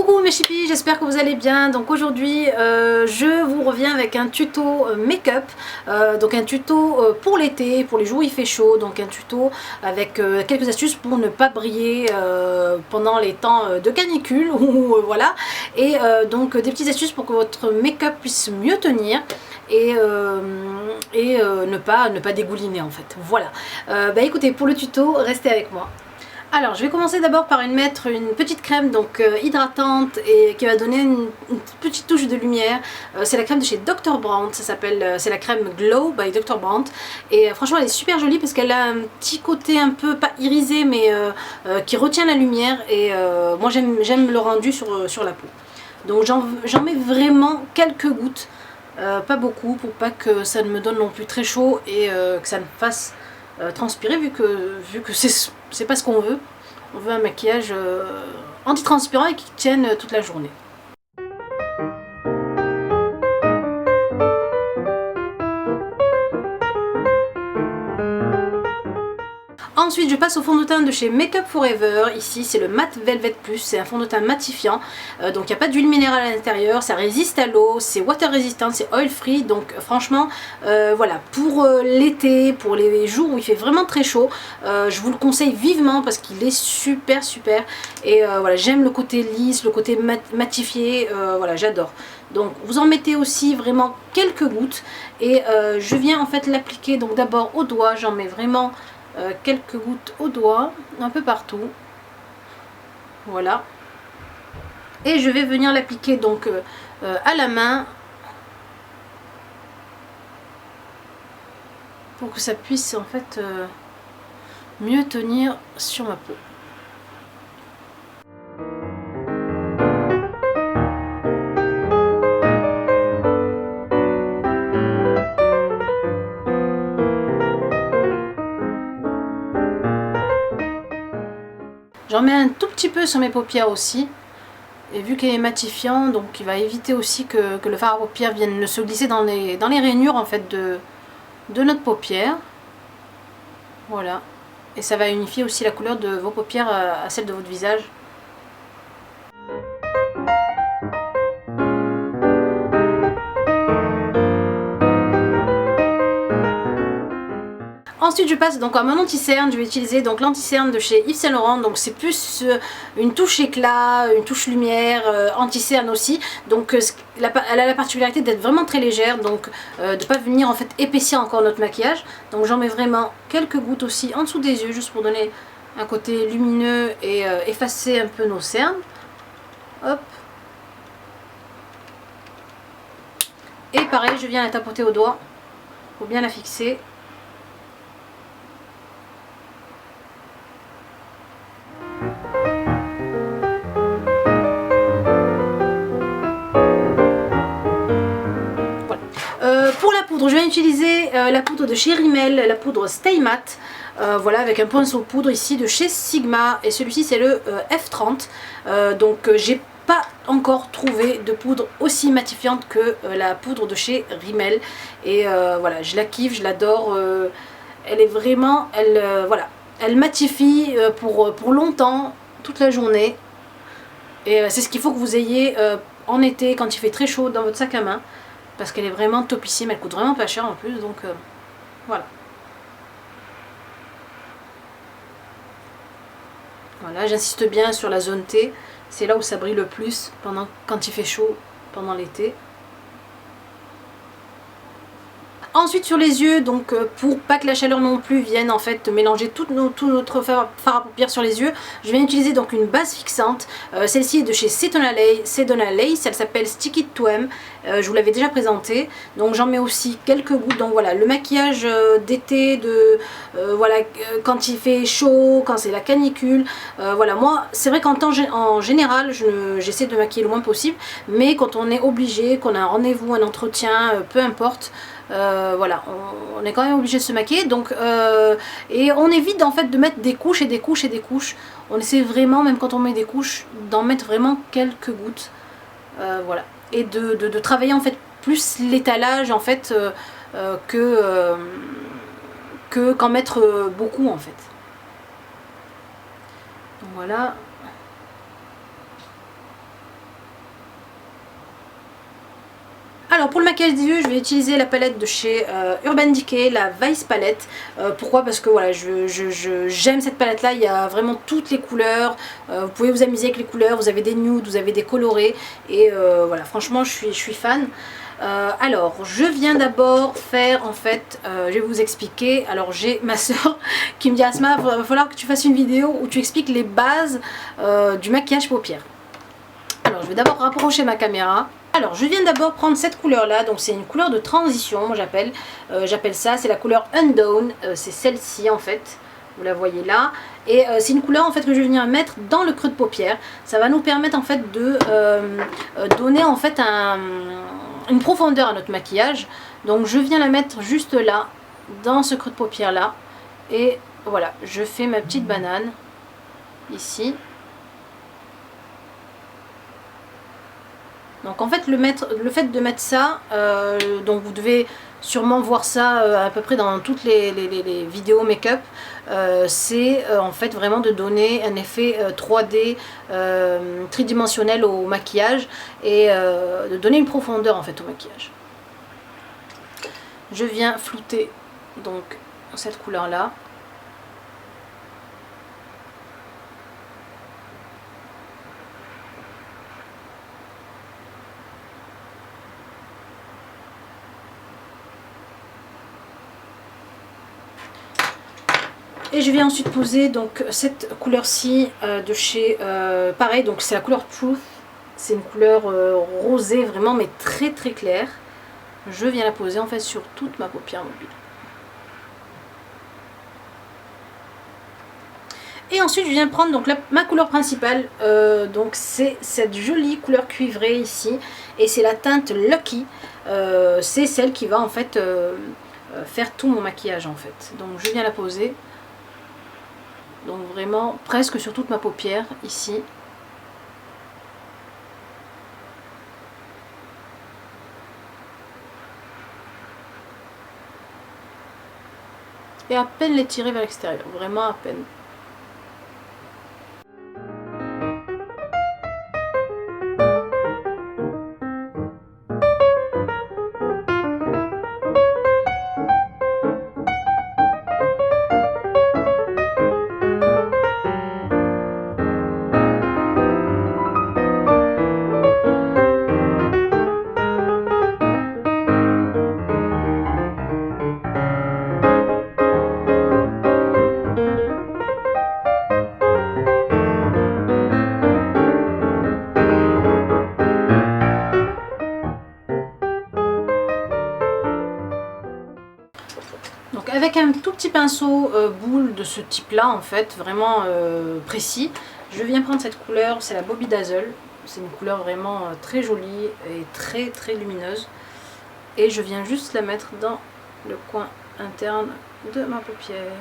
Coucou mes chippies, j'espère que vous allez bien. Donc aujourd'hui je vous reviens avec un tuto make-up, donc un tuto pour l'été, pour les jours où il fait chaud, donc un tuto avec quelques astuces pour ne pas briller pendant les temps de canicule ou voilà, et donc des petites astuces pour que votre make-up puisse mieux tenir et ne pas dégouliner en fait. Voilà, écoutez, pour le tuto restez avec moi. Alors je vais commencer d'abord par mettre une petite crème donc hydratante et qui va donner une petite touche de lumière. C'est la crème de chez Dr. Brandt, ça s'appelle, c'est la crème Glow by Dr. Brandt, et franchement elle est super jolie parce qu'elle a un petit côté un peu, pas irisé, mais qui retient la lumière, et moi j'aime le rendu sur la peau. Donc j'en mets vraiment quelques gouttes, pas beaucoup, pour pas que ça ne me donne non plus très chaud et que ça me fasse transpirer, vu que c'est pas ce qu'on veut. On veut un maquillage anti-transpirant et qui tienne toute la journée. Ensuite je passe au fond de teint de chez Make Up Forever. Ici c'est le Matte Velvet Plus, c'est un fond de teint matifiant, donc il n'y a pas d'huile minérale à l'intérieur, ça résiste à l'eau, c'est water resistant, c'est oil free, donc franchement voilà, pour l'été, pour les jours où il fait vraiment très chaud, je vous le conseille vivement parce qu'il est super, et voilà, j'aime le côté lisse, le côté matifié, voilà, j'adore. Donc vous en mettez aussi vraiment quelques gouttes, et je viens en fait l'appliquer donc d'abord au doigt. J'en mets vraiment quelques gouttes au doigt, un peu partout, voilà, et je vais venir l'appliquer donc à la main pour que ça puisse en fait mieux tenir sur ma peau. J'en mets un tout petit peu sur mes paupières aussi, et vu qu'elle est matifiant, donc il va éviter aussi que le fard à paupières vienne se glisser dans les rainures en fait de notre paupière. Voilà, et ça va unifier aussi la couleur de vos paupières à celle de votre visage. Ensuite je passe donc à mon anti-cerne. Je vais utiliser donc l'anti-cerne de chez Yves Saint Laurent, donc c'est plus une touche éclat, une touche lumière, anti-cerne aussi, donc elle a la particularité d'être vraiment très légère, donc de ne pas venir en fait épaissir encore notre maquillage. Donc j'en mets vraiment quelques gouttes aussi en dessous des yeux, juste pour donner un côté lumineux et effacer un peu nos cernes. Hop. Et pareil, je viens la tapoter au doigt pour bien la fixer. Pour la poudre, je vais utiliser la poudre de chez Rimmel, la poudre Stay Matte, voilà, avec un pinceau poudre ici de chez Sigma, et celui-ci c'est le F30. Donc j'ai pas encore trouvé de poudre aussi matifiante que la poudre de chez Rimmel, et voilà, je la kiffe, je l'adore. Elle est vraiment, voilà, elle matifie pour longtemps, toute la journée, et c'est ce qu'il faut que vous ayez en été quand il fait très chaud dans votre sac à main, parce qu'elle est vraiment topissime, elle coûte vraiment pas cher en plus, donc voilà. Voilà, j'insiste bien sur la zone T, c'est là où ça brille le plus quand il fait chaud pendant l'été. Ensuite sur les yeux, donc pour pas que la chaleur non plus vienne en fait mélanger tout notre fard à paupières sur les yeux, je vais utiliser donc une base fixante. Celle-ci est de chez Sedona Lace, elle s'appelle Stick It To Em, je vous l'avais déjà présentée. Donc j'en mets aussi quelques gouttes. Donc voilà, le maquillage d'été, voilà, quand il fait chaud, quand c'est la canicule, voilà, moi c'est vrai qu'en général j'essaie de maquiller le moins possible, mais quand on est obligé, qu'on a un rendez-vous, un entretien, peu importe, voilà, on est quand même obligé de se maquiller, donc et on évite en fait de mettre des couches et des couches et des couches. On essaie vraiment, même quand on met des couches, d'en mettre vraiment quelques gouttes, voilà, et de travailler en fait plus l'étalage en fait que qu'en mettre beaucoup en fait. Donc voilà. Alors pour le maquillage des yeux, je vais utiliser la palette de chez Urban Decay, la Vice Palette. Pourquoi? Parce que voilà, j'aime cette palette là, il y a vraiment toutes les couleurs. Vous pouvez vous amuser avec les couleurs, vous avez des nudes, vous avez des colorés. Et voilà, franchement je suis fan. Alors je viens d'abord faire en fait, je vais vous expliquer. Alors j'ai ma soeur qui me dit: Asma, il va falloir que tu fasses une vidéo où tu expliques les bases du maquillage paupières. Alors je vais d'abord rapprocher ma caméra. Alors je viens d'abord prendre cette couleur là, donc c'est une couleur de transition, moi j'appelle ça, c'est la couleur Undawn, c'est celle-ci en fait, vous la voyez là, et c'est une couleur en fait que je vais venir mettre dans le creux de paupière. Ça va nous permettre en fait de donner en fait une profondeur à notre maquillage. Donc je viens la mettre juste là, dans ce creux de paupière là, et voilà, je fais ma petite banane ici. Donc en fait le fait de mettre ça, donc vous devez sûrement voir ça à peu près dans toutes les vidéos make-up, c'est en fait vraiment de donner un effet 3D tridimensionnel au maquillage et de donner une profondeur en fait au maquillage. Je viens flouter donc cette couleur là. Et je viens ensuite poser donc cette couleur-ci de chez, pareil, donc c'est la couleur Truth, c'est une couleur rosée vraiment mais très très claire. Je viens la poser en fait sur toute ma paupière mobile. Et ensuite je viens prendre donc ma couleur principale, donc c'est cette jolie couleur cuivrée ici, et c'est la teinte Lucky, c'est celle qui va en fait faire tout mon maquillage en fait. Donc je viens la poser. Donc vraiment presque sur toute ma paupière ici. Et à peine l'étirer vers l'extérieur, vraiment à peine. Donc avec un tout petit pinceau boule de ce type là en fait, vraiment précis, je viens prendre cette couleur, c'est la Bobby Dazzle. C'est une couleur vraiment très jolie et très très lumineuse. Et je viens juste la mettre dans le coin interne de ma paupière.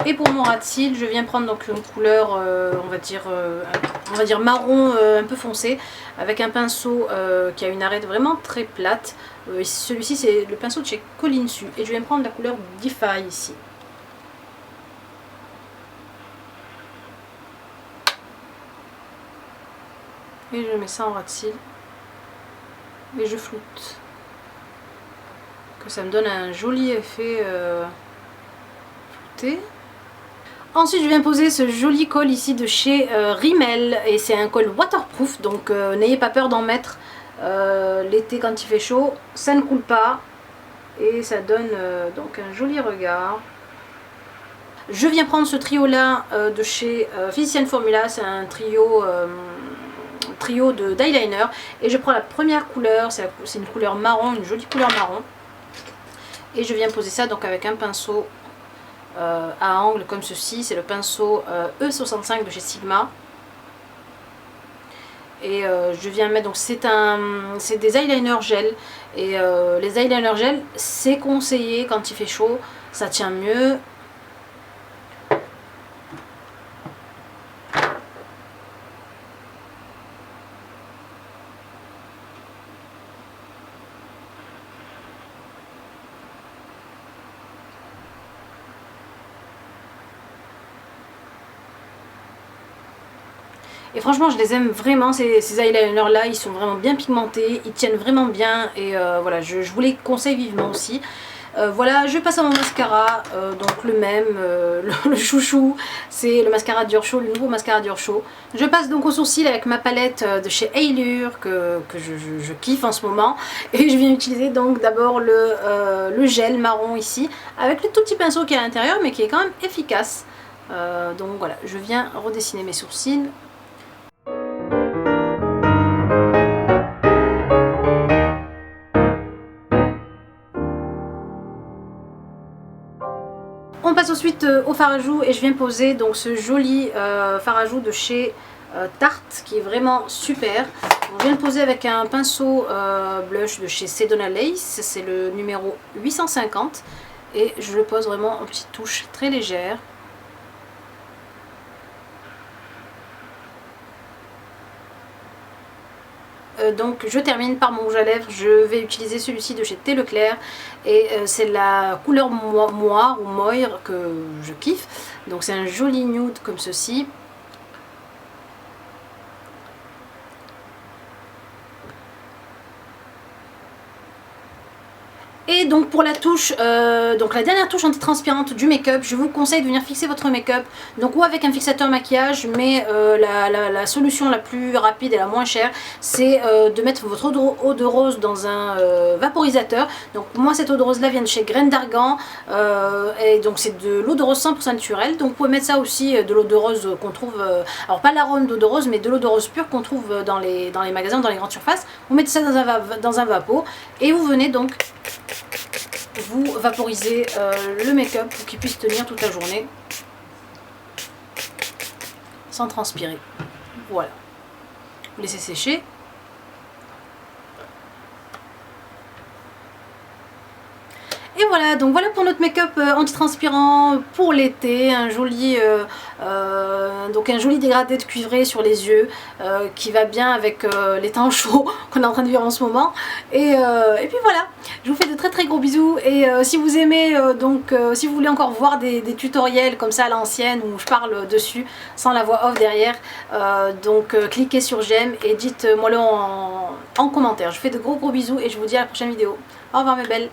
Et pour mon ras de cils, je viens prendre donc une couleur, on va dire marron un peu foncé, avec un pinceau qui a une arête vraiment très plate. Celui-ci c'est le pinceau de chez Colinsu, et je viens prendre la couleur Defy ici. Et je mets ça en ras de cils. Et je floute. Que ça me donne un joli effet flouté. Ensuite je viens poser ce joli col ici de chez Rimmel, et c'est un col waterproof, donc n'ayez pas peur d'en mettre l'été quand il fait chaud, ça ne coule pas et ça donne donc un joli regard. Je viens prendre ce trio là de chez Physician Formula, c'est un trio d'eyeliner, et je prends la première couleur, c'est une couleur marron, une jolie couleur marron, et je viens poser ça donc avec un pinceau à angle comme ceci, c'est le pinceau E65 de chez Sigma, et je viens mettre, donc c'est des eyeliners gel, et les eyeliners gel c'est conseillé quand il fait chaud, ça tient mieux. Et franchement je les aime vraiment, ces eyeliners là, ils sont vraiment bien pigmentés, ils tiennent vraiment bien et voilà, je vous les conseille vivement aussi. Voilà, je passe à mon mascara, donc le même, le chouchou, c'est le mascara Dior Show, le nouveau mascara Dior Show. Je passe donc au sourcil avec ma palette de chez Allure que je kiffe en ce moment. Et je viens utiliser donc d'abord le gel marron ici, avec le tout petit pinceau qui est à l'intérieur, mais qui est quand même efficace. Donc voilà, je viens redessiner mes sourcils. On passe ensuite au fard à joues et je viens poser donc ce joli fard à joues de chez Tarte qui est vraiment super. On vient le poser avec un pinceau blush de chez Sedona Lace, c'est le numéro 850 et je le pose vraiment en petites touches très légères. Donc je termine par mon rouge à lèvres, je vais utiliser celui-ci de chez Thé Leclerc et c'est la couleur moire ou moire que je kiffe, donc c'est un joli nude comme ceci. Et donc pour la touche, donc la dernière touche antitranspirante du make-up, je vous conseille de venir fixer votre make-up, donc ou avec un fixateur maquillage, mais la solution la plus rapide et la moins chère, c'est de mettre votre eau de rose dans un vaporisateur. Donc moi cette eau de rose là vient de chez Graines d'Argan, et donc c'est de l'eau de rose 100% naturelle, donc vous pouvez mettre ça aussi, de l'eau de rose qu'on trouve, alors pas l'arôme d'eau de rose, mais de l'eau de rose pure qu'on trouve dans les magasins, dans les grandes surfaces. Vous mettez ça dans un vapeau, et vous venez donc vous vaporisez le make-up pour qu'il puisse tenir toute la journée sans transpirer. Voilà. Vous laissez sécher. Et voilà, donc voilà pour notre make-up antitranspirant pour l'été, un joli dégradé de cuivré sur les yeux qui va bien avec les temps chauds qu'on est en train de vivre en ce moment. Et puis voilà, je vous fais de très très gros bisous et si vous aimez, si vous voulez encore voir des tutoriels comme ça à l'ancienne où je parle dessus sans la voix off derrière, cliquez sur j'aime et dites-moi le en commentaire. Je vous fais de gros bisous et je vous dis à la prochaine vidéo. Au revoir mes belles.